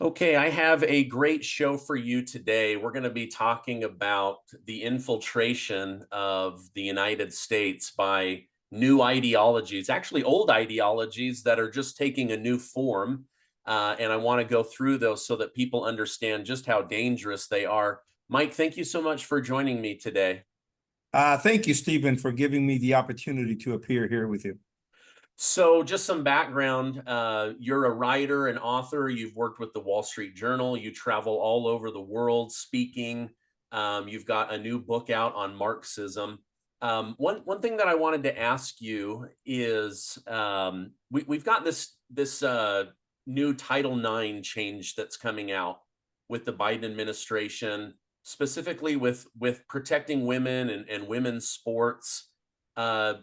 Okay, I have a great show for you today. We're going to be talking about the infiltration of the United States by new ideologies, actually old ideologies that are just taking a new form. And I want to go through those so that people understand just how dangerous they are. Mike, thank you so much for joining me today. Thank you, Stephen, for giving me the opportunity to appear here with you. So, just some background. You're a writer and author. You've worked with the Wall Street Journal. You travel all over the world speaking. You've got a new book out on Marxism. One thing that I wanted to ask you is we've got this new Title IX change that's coming out with the Biden administration, specifically with protecting women and women's sports. Uh,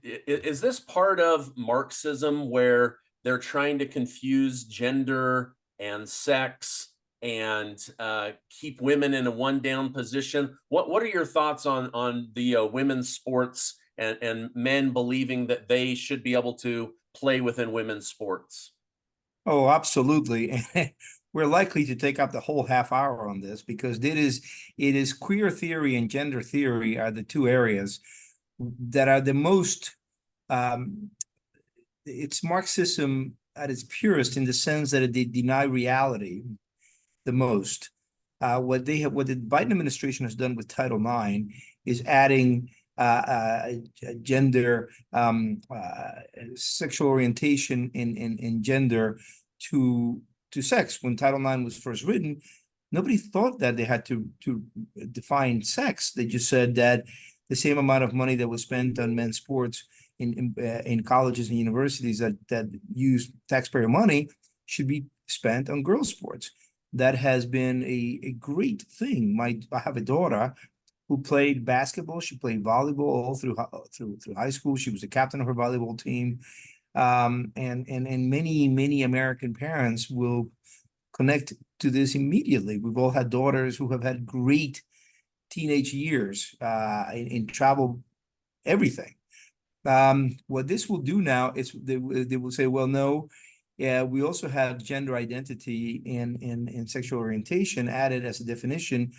is this part of Marxism where they're trying to confuse gender and sex and keep women in a one down position? What are your thoughts on the women's sports and men believing that they should be able to play within women's sports? Oh, absolutely. We're likely to take up the whole half hour on this because it is queer theory and gender theory are the two areas that are the most um, it's Marxism at its purest in the sense that they deny reality the most. What the Biden administration has done with Title IX is adding gender, sexual orientation, and gender to sex. When Title IX was first written, nobody thought that they had to define sex. They just said that the same amount of money that was spent on men's sports in colleges and universities that use taxpayer money should be spent on girls' sports. That has been a great thing. I have a daughter who played basketball. She played volleyball all through high school. She was the captain of her volleyball team. And many American parents will connect to this immediately. We've all had daughters who have had great teenage years in travel, everything. What this will do now is they will say, well, no, yeah, we also have gender identity and sexual orientation added as a definition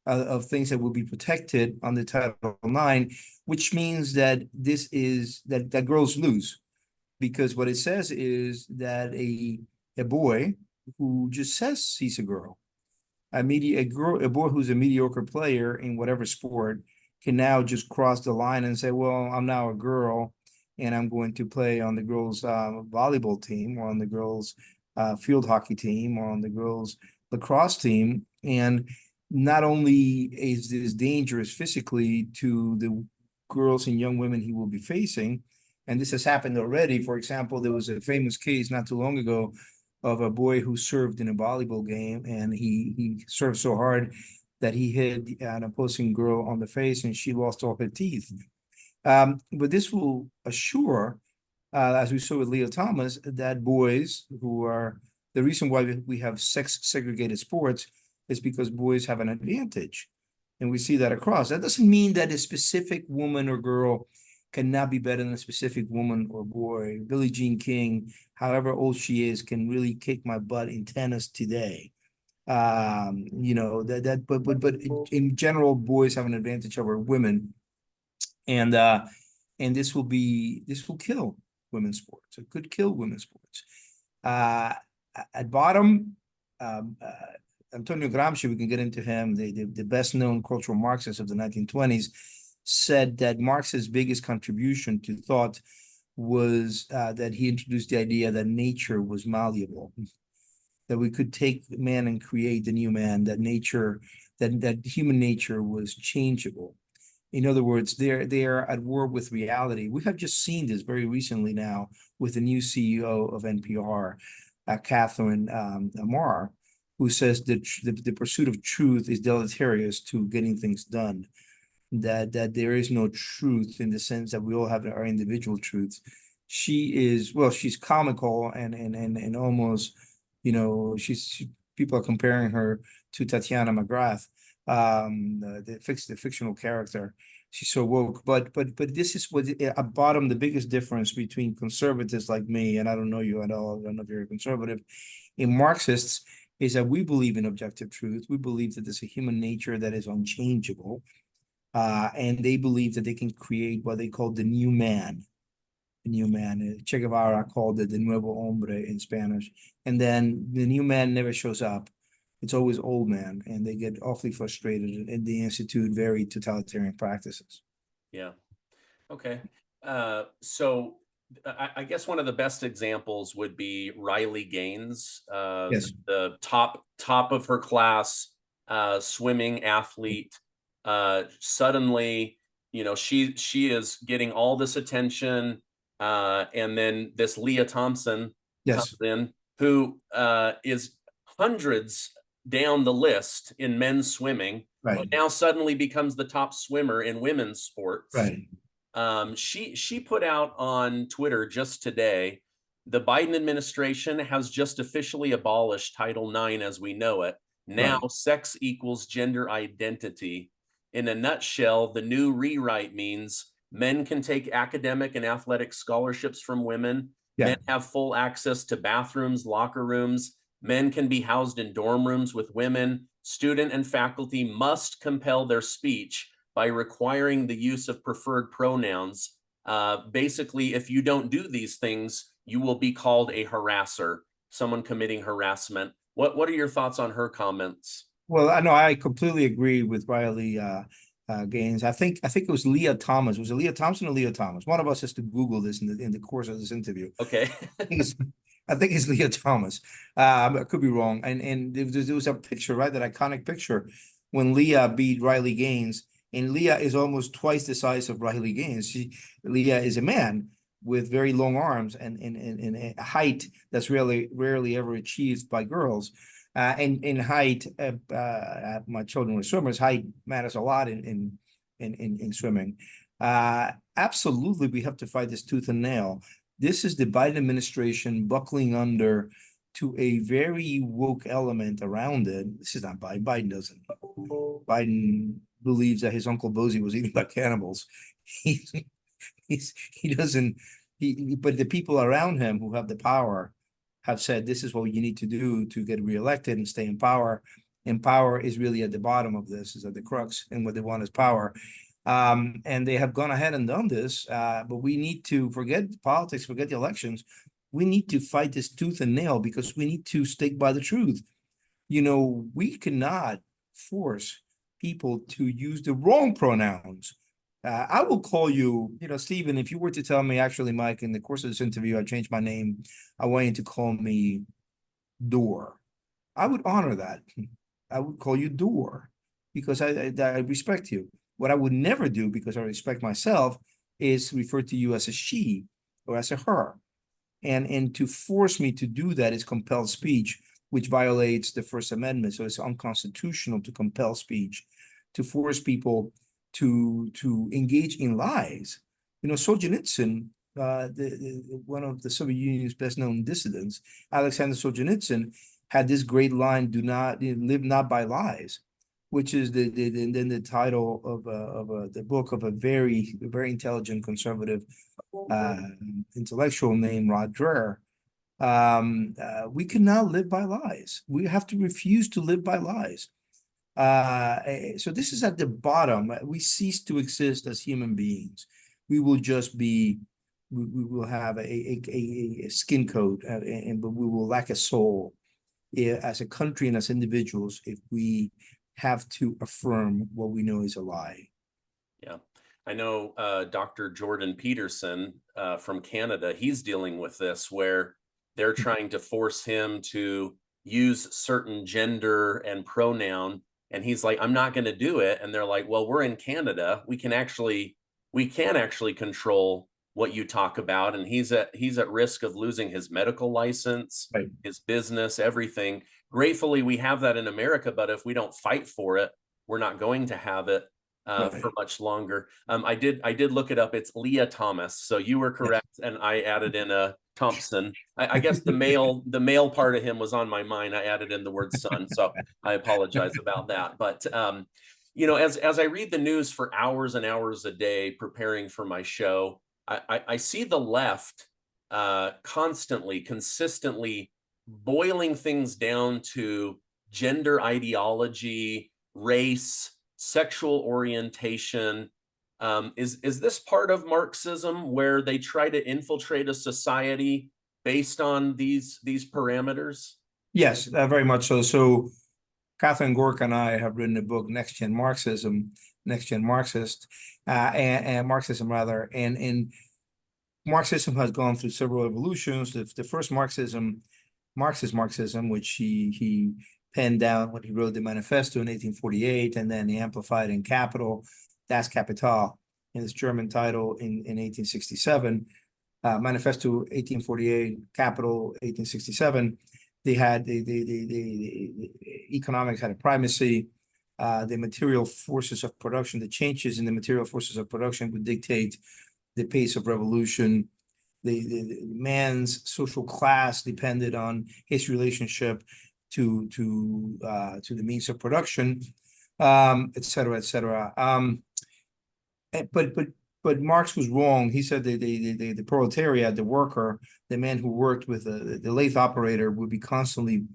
of things that will be protected under Title IX, which means that that girls lose because what it says is that a boy who just says he's a girl, a boy who's a mediocre player in whatever sport can now just cross the line and say, well, I'm now a girl and I'm going to play on the girls' volleyball team or on the girls' field hockey team or on the girls' lacrosse team. And not only is this dangerous physically to the girls and young women he will be facing, and this has happened already. For example, there was a famous case not too long ago of a boy who served in a volleyball game, and he served so hard that he hit an opposing girl on the face, and she lost all her teeth. But this will assure, as we saw with Leo Thomas, that boys who are the reason why we have sex segregated sports is because boys have an advantage. And we see that across. That doesn't mean that a specific woman or girl cannot be better than a specific woman or boy. Billie Jean King, however old she is, can really kick my butt in tennis today. But in general, boys have an advantage over women, and this will kill women's sports. It could kill women's sports. Uh, at bottom, Antonio Gramsci, we can get into him, the best known cultural Marxist of the 1920s, said that Marx's biggest contribution to thought was that he introduced the idea that nature was malleable, that we could take man and create the new man, that human nature was changeable. In other words, they are at war with reality. We have just seen this very recently now with the new CEO of NPR, Catherine Amar, who says that the pursuit of truth is deleterious to getting things done. That there is no truth in the sense that we all have our individual truths. She's comical and almost, people are comparing her to Tatiana McGrath, the fictional character. She's so woke, but this is what at bottom the biggest difference between conservatives like me, and I don't know you at all. I don't know if you're a conservative, in Marxists is that we believe in objective truth. We believe that there's a human nature that is unchangeable. And they believe that they can create what they call the new man. The new man. Che Guevara called it the nuevo hombre in Spanish. And then the new man never shows up. It's always old man, and they get awfully frustrated, and they institute very totalitarian practices. Yeah. Okay. So I guess one of the best examples would be Riley Gaines, Yes, the top of her class swimming athlete. Suddenly, she is getting all this attention, and then this Leah Thompson comes yes, in, who is hundreds down the list in men's swimming, but right, now suddenly becomes the top swimmer in women's sports. right, She put out on Twitter just today, the Biden administration has just officially abolished Title IX as we know it. Now right. sex equals gender identity. In a nutshell, the new rewrite means men can take academic and athletic scholarships from women. Yeah. Men have full access to bathrooms, locker rooms. Men can be housed in dorm rooms with women. Student and faculty must compel their speech by requiring the use of preferred pronouns. Basically, if you don't do these things, you will be called a harasser, someone committing harassment. What are your thoughts on her comments? Well, I know I completely agree with Riley Gaines. I think it was Leah Thomas. Was it Leah Thompson or Leah Thomas? One of us has to Google this in the course of this interview. Okay. I think it's I think it's Leah Thomas. I could be wrong. And there was a picture, right? That iconic picture when Leah beat Riley Gaines, and Leah is almost twice the size of Riley Gaines. Leah is a man with very long arms and a height that's really rarely ever achieved by girls. And in height, my children were swimmers. Height matters a lot in swimming. Absolutely, we have to fight this tooth and nail. This is the Biden administration buckling under to a very woke element around it. This is not Biden. Biden doesn't. Biden believes that his uncle Bosie was eaten by cannibals. He he doesn't. But the people around him who have the power have said this is what you need to do to get reelected and stay in power. And power is really at the bottom of this, is at the crux, and what they want is power. And they have gone ahead and done this, but we need to forget politics, forget the elections. We need to fight this tooth and nail because we need to stick by the truth. We cannot force people to use the wrong pronouns. I will call you, Stephen, if you were to tell me, actually, Mike, in the course of this interview, I changed my name. I want you to call me Door. I would honor that. I would call you Door because I respect you. What I would never do, because I respect myself, is refer to you as a she or as a her. And to force me to do that is compelled speech, which violates the First Amendment. So it's unconstitutional to compel speech, to force people to engage in lies. Solzhenitsyn, one of the Soviet Union's best known dissidents, Alexander Solzhenitsyn, had this great line: "Do not live not by lies," which is then the title of the book of a very intelligent conservative intellectual named Rod Dreher. We cannot live by lies. We have to refuse to live by lies. So this is at the bottom. We cease to exist as human beings. We will just be. We will have a skin coat, but we will lack a soul as a country and as individuals if we have to affirm what we know is a lie. Yeah. I know Dr. Jordan Peterson from Canada, he's dealing with this where they're trying to force him to use certain gender and pronoun. And he's like, I'm not going to do it. And they're like, well, we're in Canada. We can actually control what you talk about. And he's at risk of losing his medical license, Right. his business, everything. Gratefully, we have that in America, but if we don't fight for it, we're not going to have it for Right. much longer. I did look it up. It's Leah Thomas. So you were Yes. correct, and I added in a Thompson. I guess the male part of him was on my mind. I added in the word son, so I apologize about that. But as I read the news for hours and hours a day preparing for my show, I see the left constantly, consistently boiling things down to gender ideology, race, sexual orientation. Is this part of Marxism where they try to infiltrate a society based on these parameters? Yes, very much so. So Catherine Gork and I have written a book, Next Gen Marxism, Next Gen Marxist, and Marxism rather, and Marxism has gone through several evolutions. The first Marxism, Marxist Marxism, which he penned down when he wrote the manifesto in 1848, and then he amplified in Capital, Das Kapital, in its German title in 1867. Manifesto 1848, Capital 1867. They had the economics had a primacy. The material forces of production, the changes in the material forces of production would dictate the pace of revolution. The man's social class depended on his relationship to the means of production, et cetera, et cetera. But Marx was wrong. He said the proletariat, the worker, the man who worked with the lathe operator would be constantly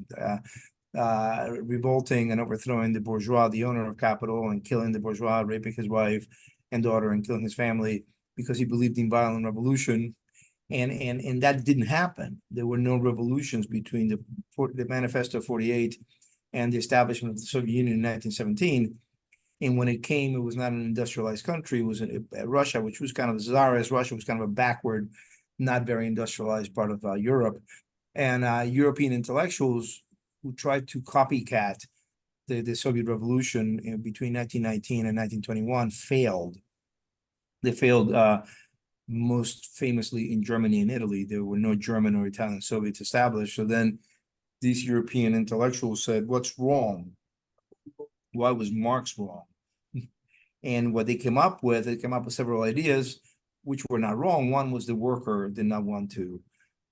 revolting and overthrowing the bourgeois, the owner of capital, and killing the bourgeois, raping his wife and daughter, and killing his family because he believed in violent revolution. And that didn't happen. There were no revolutions between the Manifesto of 48 and the establishment of the Soviet Union in 1917. And when it came, it was not an industrialized country. It was Russia, which was kind of Tsarist. Russia was kind of a backward, not very industrialized part of Europe. And European intellectuals who tried to copycat the Soviet Revolution between 1919 and 1921 failed. They failed most famously in Germany and Italy. There were no German or Italian Soviets established. So then these European intellectuals said, what's wrong? Why was Marx wrong? And what they came up with, several ideas, which were not wrong. One was the worker did not want to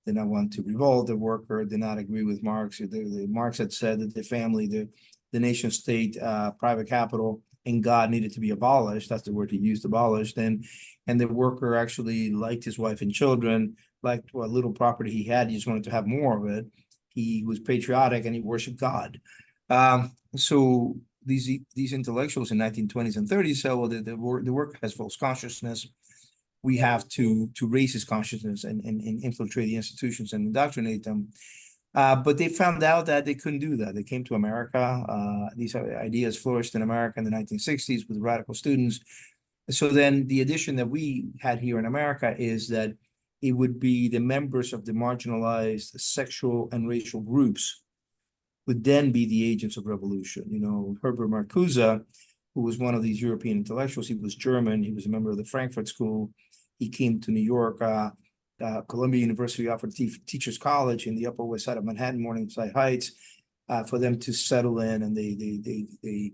revolt. The worker did not agree with Marx. Marx had said that the family, the nation state, private capital, and God needed to be abolished. That's the word he used, abolished. And the worker actually liked his wife and children, liked what little property he had. He just wanted to have more of it. He was patriotic and he worshiped God. So these intellectuals in 1920s and 30s said, well, the worker has false consciousness. We have to raise his consciousness and infiltrate the institutions and indoctrinate them. But they found out that they couldn't do that. They came to America. These ideas flourished in America in the 1960s with radical students. So then the addition that we had here in America is that it would be the members of the marginalized sexual and racial groups would then be the agents of revolution. You know, Herbert Marcuse, who was one of these European intellectuals, he was German. He was a member of the Frankfurt School. He came to New York. Columbia University offered Teachers College in the Upper West Side of Manhattan, Morningside Heights, for them to settle in, and they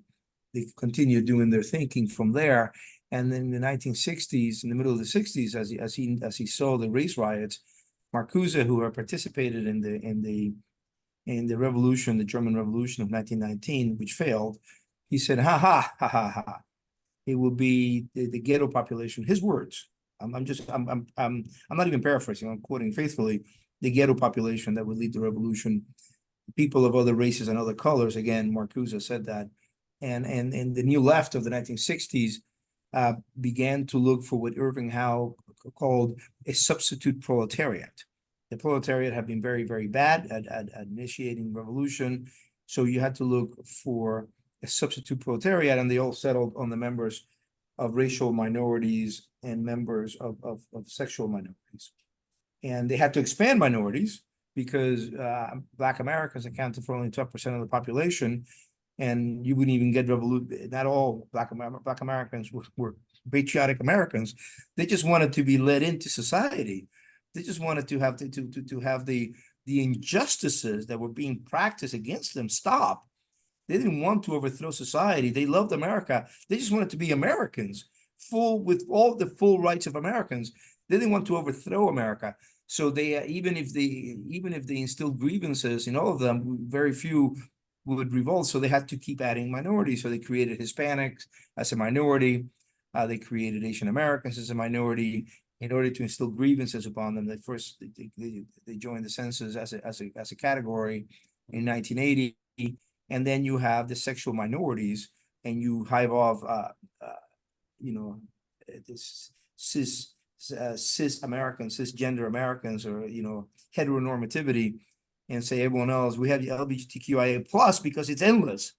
continued doing their thinking from there. And then in the 1960s, in the middle of the 60s, as he saw the race riots, Marcuse, who had participated in the revolution, the German Revolution of 1919, which failed, he said, ha ha ha ha ha. It will be the ghetto population. His words. I'm not even paraphrasing. I'm quoting faithfully. The ghetto population that would lead the revolution. People of other races and other colors. Again, Marcuse said that, and the new left of the 1960s began to look for what Irving Howe called a substitute proletariat. The proletariat had been very, very bad at initiating revolution, so you had to look for a substitute proletariat, and they all settled on the members of racial minorities and members of sexual minorities. And they had to expand minorities because Black Americans accounted for only 12% of the population, and you wouldn't even get revolution. Not all Black Americans were patriotic Americans. They just wanted to be let into society. They just wanted to have to have the injustices that were being practiced against them stop. They didn't want to overthrow society. They loved America. They just wanted to be Americans, with all the full rights of Americans. They didn't want to overthrow America. So they even if they instilled grievances in all of them, very few would revolt. So they had to keep adding minorities. So they created Hispanics as a minority. They created Asian Americans as a minority. in order to instill grievances upon them. They first they joined the census as a category in 1980, and then you have the sexual minorities, and you hive off you know this cis Americans, cisgender Americans, or heteronormativity, and say everyone else. We have the LGBTQIA plus because it's endless.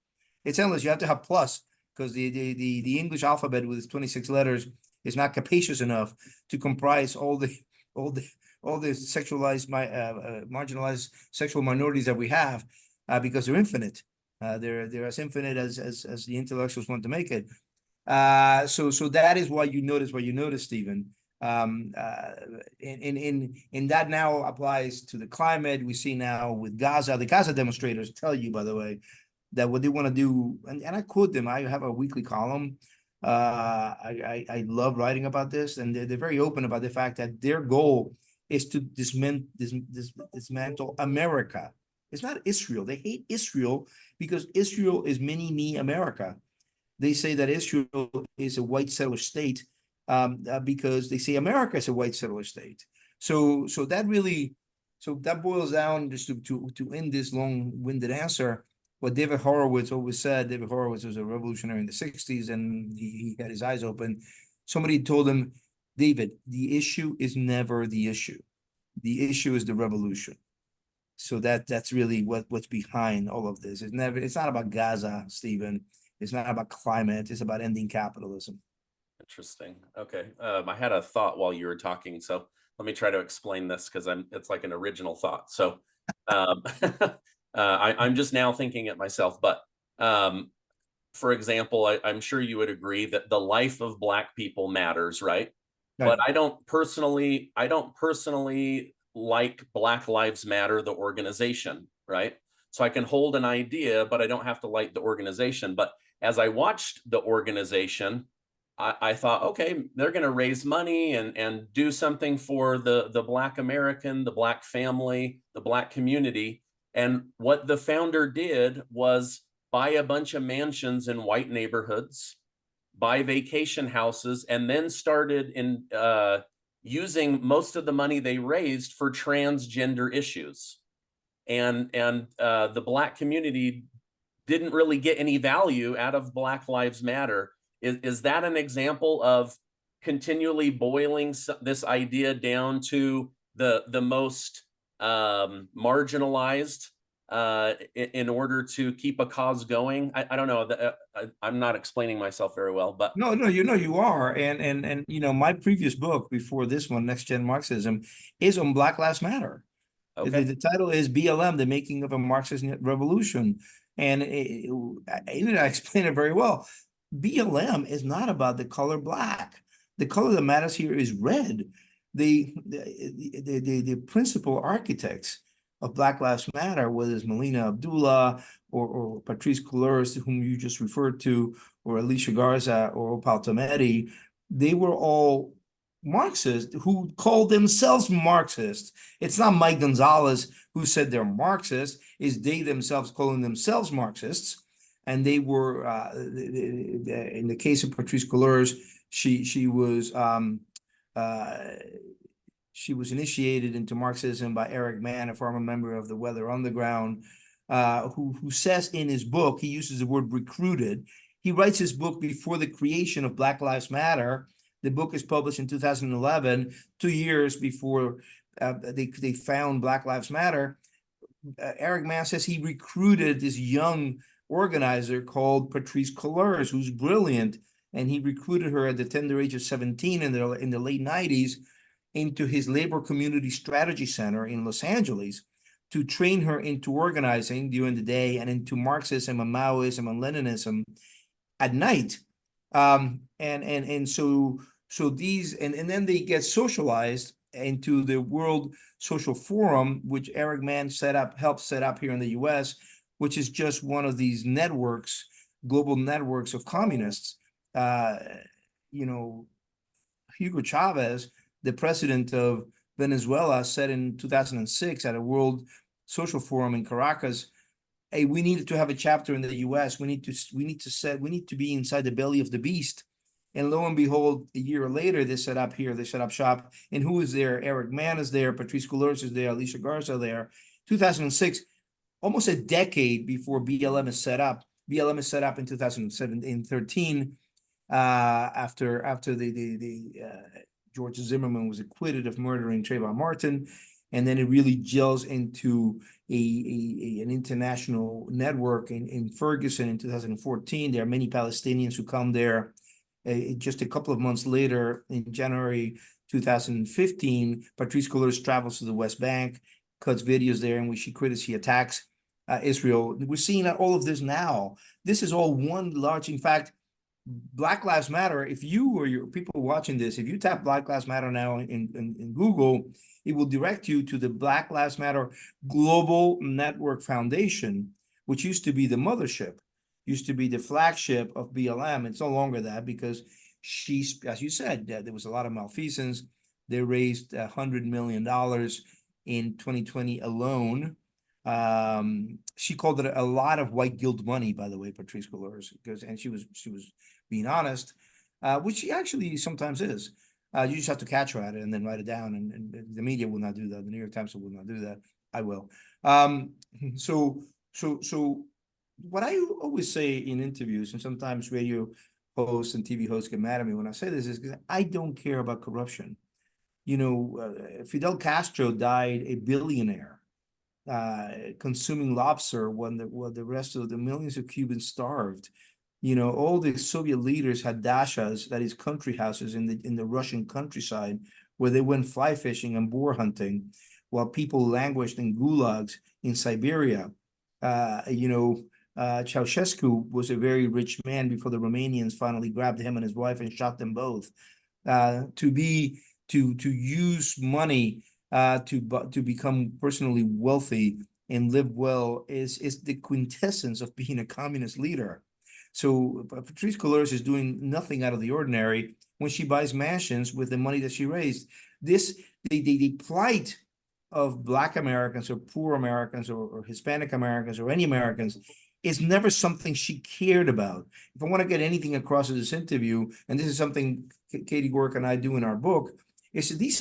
It's endless. You have to have plus because the English alphabet with its 26 letters is not capacious enough to comprise all the all the sexualized marginalized sexual minorities that we have, because they're infinite. They're as infinite as the intellectuals want to make it. So that is why you notice what you notice, Stephen. In that now applies to the climate. We see now with Gaza. The Gaza demonstrators tell you, by the way, that what they want to do, and I quote them. I have a weekly column. I love writing about this, and they're very open about the fact that their goal is to dismantle America. It's not Israel. They hate Israel because Israel is mini me America. They say that Israel is a white settler state, because they say America is a white settler state. So that boils down, just to end this long-winded answer, what David Horowitz always said. David Horowitz was a revolutionary in the 60s, and he had his eyes open. Somebody told him, David, the issue is never the issue. The issue is the revolution. So that's really what's behind all of this. It's not about Gaza, Stephen. It's not about climate. It's about ending capitalism. Interesting. Okay. I had a thought while you were talking, so let me try to explain this because it's like an original thought. So um, I'm just now thinking it myself, but for example, I'm sure you would agree that the life of Black people matters, right? But Right. I don't personally like Black Lives Matter, the organization, right? So I can hold an idea, but I don't have to like the organization. But as I watched the organization, I thought, okay, they're going to raise money and do something for the Black American, the Black family, the Black community. And what the founder did was buy a bunch of mansions in white neighborhoods, buy vacation houses, and then started using most of the money they raised for transgender issues. And the Black community didn't really get any value out of Black Lives Matter. Is that an example of continually boiling this idea down to the most marginalized in order to keep a cause going? I don't know. I'm not explaining myself very well, but No, no, you are. And my previous book before this one, Next Gen Marxism, is on Black Lives Matter. okay. The title is BLM, The Making of a Marxist Revolution. And I explain it very well. BLM is not about the color black. The color that matters here is red. The principal architects of Black Lives Matter, whether it's Melina Abdullah or Patrice Couleurs, whom you just referred to, or Alicia Garza or Opal Tometi, they were all Marxists who called themselves Marxists. It's not Mike Gonzalez who said they're Marxists, it's they themselves calling themselves Marxists. And they were, in the case of Patrice Couleurs, uh, she was initiated into Marxism by Eric Mann, a former member of the Weather Underground, who says in his book, he uses the word recruited. He writes his book before the creation of Black Lives Matter. The book is published in 2011, 2 years before they found Black Lives Matter. Eric Mann says he recruited this young organizer called Patrice Couleurs, who's brilliant, and he recruited her at the tender age of 17 in the late 90s into his labor community strategy center in Los Angeles to train her into organizing during the day and into Marxism and Maoism and Leninism at night. So these, and then they get socialized into the World Social Forum, which Eric Mann helped set up here in the US, which is just one of these networks, global networks of communists. Hugo Chavez, the president of Venezuela, said in 2006 at a World Social Forum in Caracas, hey, we needed to have a chapter in the US. We need to be inside the belly of the beast And lo and behold, a year later, they set up here, they set up shop. And who is there? Eric Mann is there, Patrice Couleurs is there, Alicia Garza there. 2006, almost a decade before BLM is set up. BLM is set up in 2007, in 13, after the George Zimmerman was acquitted of murdering Trayvon Martin, and then it really gels into an international network in Ferguson in 2014. There are many Palestinians who come there. Just a couple of months later, in January 2015, Patrice Couleurs travels to the West Bank, cuts videos there in which she attacks Israel. We're seeing all of this now. This is all one large, in fact, Black Lives Matter. If you or your people watching this, if you tap Black Lives Matter now in Google, it will direct you to the Black Lives Matter Global Network Foundation, which used to be the mothership, used to be the flagship of BLM. It's no longer that because she's, as you said, there was a lot of malfeasance. They raised $100 million in 2020 alone. She called it a lot of white guilt money, by the way, Patrice Couleurs, and she was being honest, which she actually sometimes is. You just have to catch her at it and then write it down, and the media will not do that. The New York Times will not do that. I will. So what I always say in interviews, and sometimes radio hosts and TV hosts get mad at me when I say this, is because I don't care about corruption. Fidel Castro died a billionaire, consuming lobster when the rest of the millions of Cubans starved. All the Soviet leaders had dachas, that is country houses in the Russian countryside, where they went fly fishing and boar hunting, while people languished in gulags in Siberia. Ceausescu was a very rich man before the Romanians finally grabbed him and his wife and shot them both. To use money to become personally wealthy and live well is the quintessence of being a communist leader. So Patrice Couleurs is doing nothing out of the ordinary when she buys mansions with the money that she raised. The plight of Black Americans or poor Americans or Hispanic Americans or any Americans is never something she cared about. If I want to get anything across in this interview, and this is something Katie Gork and I do in our book, is that these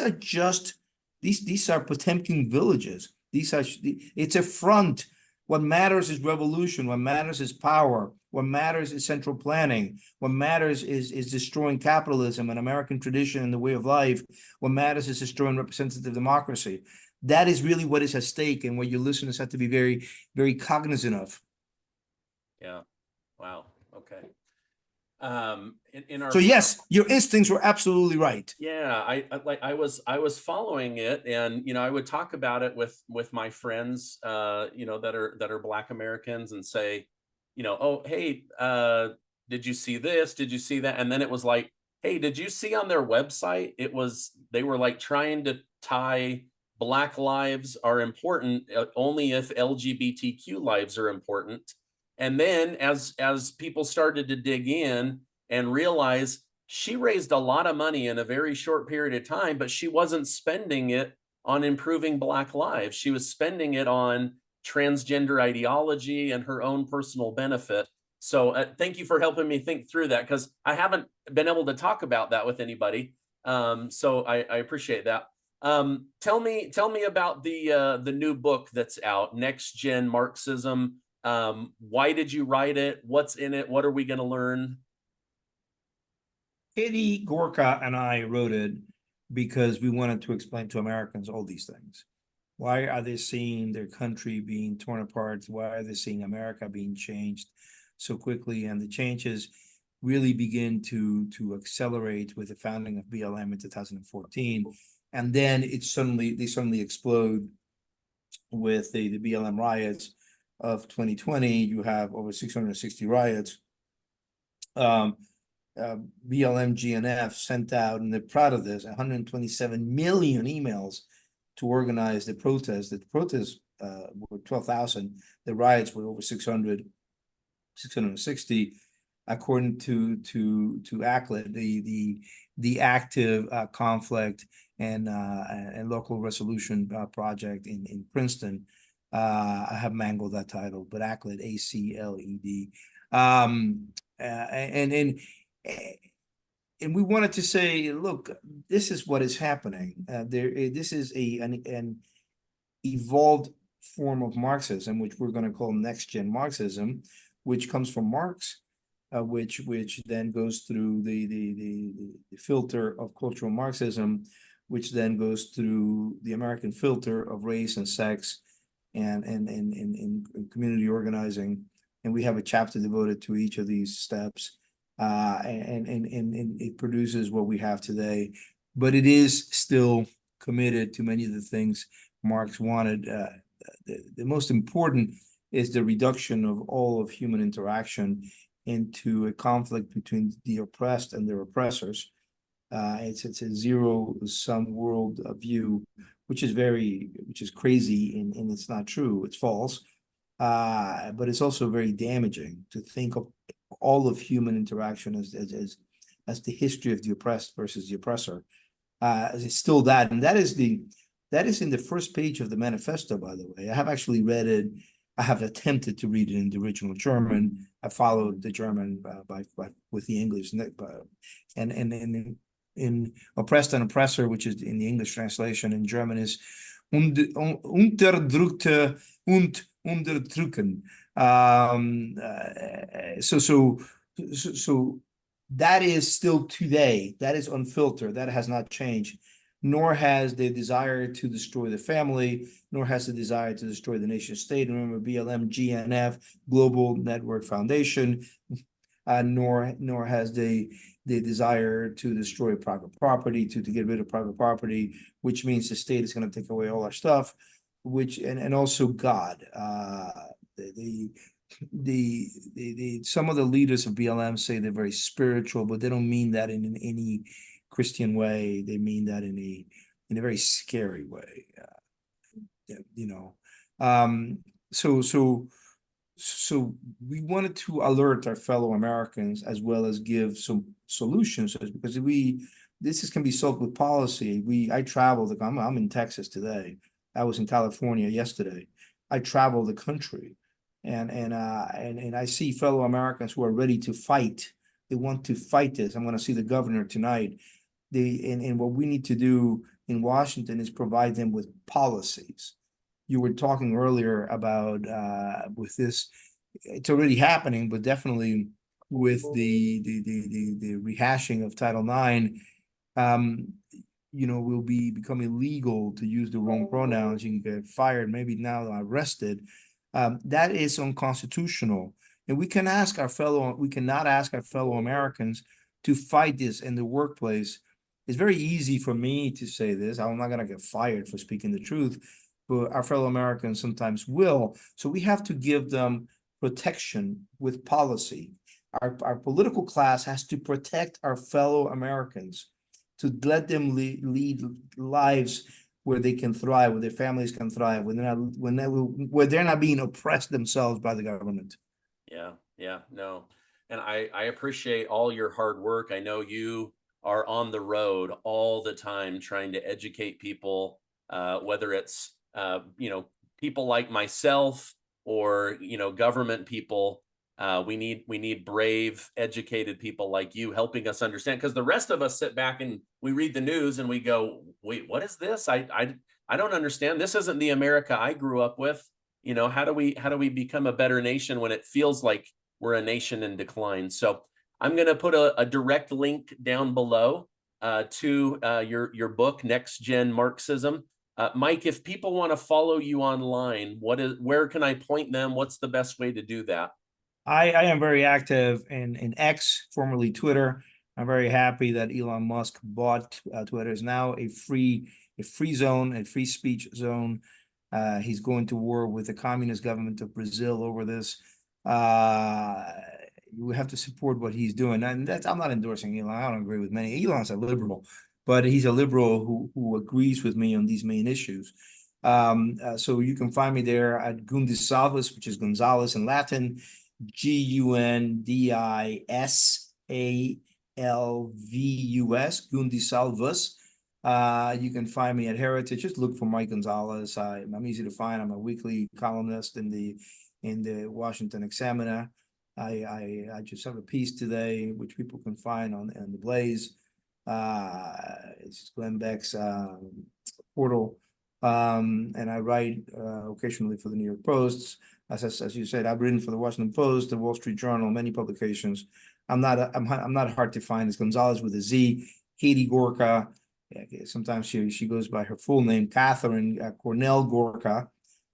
are Potemkin villages. It's a front. What matters is revolution. What matters is power. What matters is central planning. What matters is destroying capitalism and American tradition and the way of life. What matters is destroying representative democracy. That is really what is at stake, and what your listeners have to be very, very cognizant of. Yeah. Wow. Okay. In our So yes, your instincts were absolutely right. Yeah, I was following it, and I would talk about it with my friends, that are Black Americans, and say, oh, hey, did you see this? Did you see that? And then it was like, hey, did you see on their website? They were like trying to tie Black lives are important only if LGBTQ lives are important. And then as people started to dig in and realize she raised a lot of money in a very short period of time, but she wasn't spending it on improving Black lives. She was spending it on transgender ideology and her own personal benefit. So thank you for helping me think through that, because I haven't been able to talk about that with anybody. So I appreciate that. Tell me about the new book that's out, Next Gen Marxism. Why did you write it? What's in it? What are we going to learn? Katie Gorka and I wrote it because we wanted to explain to Americans all these things. Why are they seeing their country being torn apart? Why are they seeing America being changed so quickly? And the changes really begin to accelerate with the founding of BLM in 2014. And then they suddenly explode with the BLM riots of 2020. You have over 660 riots. BLM GNF sent out, and they're proud of this, 127 million emails to organize the protest. The protests were 12,000. The riots were over 660, according to ACLED, the active conflict and local resolution project in Princeton. I have mangled that title, but ACLED, ACLED. And and we wanted to say, look, this is what is happening. This is an evolved form of Marxism, which we're going to call next gen Marxism, which comes from Marx, which then goes through the filter of cultural Marxism, which then goes through the American filter of race and sex and community organizing. And we have a chapter devoted to each of these steps. And it produces what we have today, but it is still committed to many of the things Marx wanted. The most important is the reduction of all of human interaction into a conflict between the oppressed and their oppressors. It's a zero-sum world view, which is crazy, and it's not true. It's false. But it's also very damaging to think of all of human interaction as the history of the oppressed versus the oppressor. It's still that, and that is in the first page of the manifesto, by the way. I have actually read it. I have attempted to read it in the original German. I followed the German with the English, and in oppressed and oppressor, which is in the English translation in German, is unterdrückte und unterdrücken. So that is still today. That is unfiltered. That has not changed. Nor has the desire to destroy the family, nor has the desire to destroy the nation state. Remember, BLM, GNF, Global Network Foundation, nor has the desire to destroy private property, to get rid of private property, which means the state is going to take away all our stuff, and also God. Some of the leaders of BLM say they're very spiritual, but they don't mean that in any Christian way. They mean that in a very scary way. So we wanted to alert our fellow Americans as well as give some solutions, because this can be solved with policy. I traveled. I'm in Texas today. I was in California yesterday. I travel the country, and I see fellow Americans who are ready to fight. They want to fight this. I'm going to see the governor tonight. And what we need to do in Washington is provide them with policies. You were talking earlier about with this, it's already happening, but definitely with the rehashing of Title IX, will be become illegal to use the wrong pronouns. You can get fired, maybe now arrested. That is unconstitutional, and we cannot ask our fellow Americans to fight this in the workplace. It's very easy for me to say this. I'm not going to get fired for speaking the truth, but our fellow Americans sometimes will. So we have to give them protection with policy. Our political class has to protect our fellow Americans, to let them lead lives where they can thrive, where their families can thrive, where they're not being oppressed themselves by the government. Yeah, no. And I appreciate all your hard work. I know you are on the road all the time trying to educate people, whether it's people like myself or government people. We need brave, educated people like you helping us understand, because the rest of us sit back and we read the news and we go, wait, what is this? I don't understand. This isn't the America I grew up with. How do we become a better nation when it feels like we're a nation in decline? So I'm going to put a direct link down below to your book, Next Gen Marxism. Mike, if people want to follow you online, where can I point them? What's the best way to do that? I am very active in X, formerly Twitter. I'm very happy that Elon Musk bought Twitter. Is now a free zone, a free speech zone. He's going to war with the communist government of Brazil over this. We have to support what he's doing, and I'm not endorsing Elon. I don't agree with many. Elon's a liberal, but he's a liberal who agrees with me on these main issues. So you can find me there at Gundisalvus, which is Gonzalez in Latin. Gundisalvus, Gundisalvus. You can find me at Heritage. Just look for Mike Gonzalez. I'm easy to find. I'm a weekly columnist in the Washington Examiner. I just have a piece today, which people can find on the Blaze. It's Glenn Beck's portal. And I write occasionally for the New York Post. As you said, I've written for the Washington Post, the Wall Street Journal, many publications. I'm not hard to find. It's Gonzalez with a Z. Katie Gorka. Yeah, sometimes she goes by her full name, Catherine Cornell Gorka.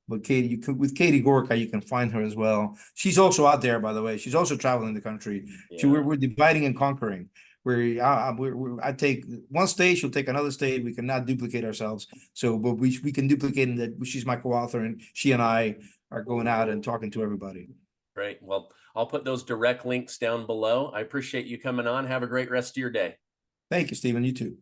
But Katie, with Katie Gorka, you can find her as well. She's also out there, by the way. She's also traveling the country. Yeah. We're dividing and conquering. I take one state, she'll take another state. We cannot duplicate ourselves. So, but we can duplicate in that she's my co-author, and she and I are going out and talking to everybody. Great. Well, I'll put those direct links down below. I appreciate you coming on. Have a great rest of your day. Thank you, Stephen. You too.